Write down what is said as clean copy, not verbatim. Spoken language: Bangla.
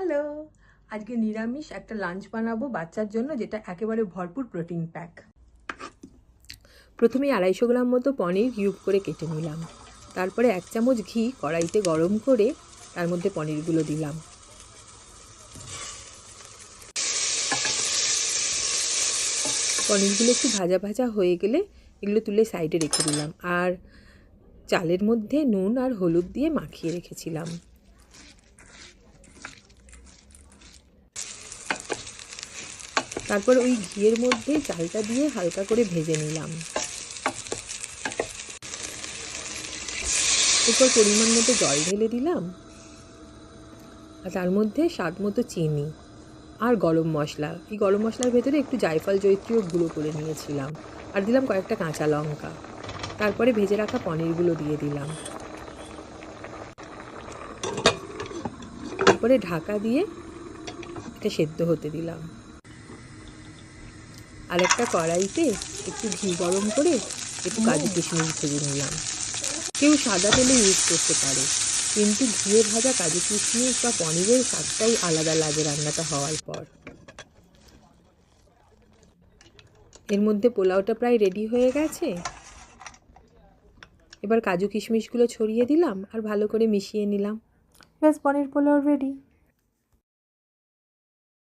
হ্যালো, আজকে নিরামিষ একটা লাঞ্চ বানাবো বাচ্চার জন্য, যেটা একেবারে ভরপুর প্রোটিন প্যাক। প্রথমে 250 গ্রাম মতো পনির কিউব করে কেটে নিলাম। তারপরে 1 চামচ ঘি কড়াইতে গরম করে তার মধ্যে পনিরগুলো দিলাম। পনিরগুলো একটু ভাজা ভাজা হয়ে গেলে এগুলো তুলে সাইডে রেখে দিলাম, আর চালের মধ্যে নুন আর হলুদ দিয়ে মাখিয়ে রেখেছিলাম। তারপর ওই ঘিয়ের মধ্যে চালটা দিয়ে হালকা করে ভেজে নিলাম। এরপর পরিমাণ মতো জল ঢেলে দিলাম, আর তার মধ্যে স্বাদ মতো চিনি আর গরম মশলা। এই গরম মশলার ভেতরে একটু জায়ফল জয়িত্রীও গুঁড়ো করে নিয়েছিলাম, আর দিলাম কয়েকটা কাঁচা লঙ্কা। তারপরে ভেজে রাখা পনিরগুলো দিয়ে দিলাম। তারপরে ঢাকা দিয়ে এটা সেদ্ধ হতে দিলাম। আর একটা কড়াইতে একটু ঘি গরম করে একটু কাজু কিশমিশ ভেজে নিলাম। কেউ সাদা তেলে ইউজ করতে পারে, কিন্তু ঘিয়ে ভাজা কাজু কিশমিশ বা পনিরের স্বাদটাই আলাদা লাগে রান্নাটা হওয়ার পর। এর মধ্যে পোলাওটা প্রায় রেডি হয়ে গেছে। এবার কাজু কিশমিশগুলো ছড়িয়ে দিলাম আর ভালো করে মিশিয়ে নিলাম। ব্যাস, পনির পোলাও রেডি।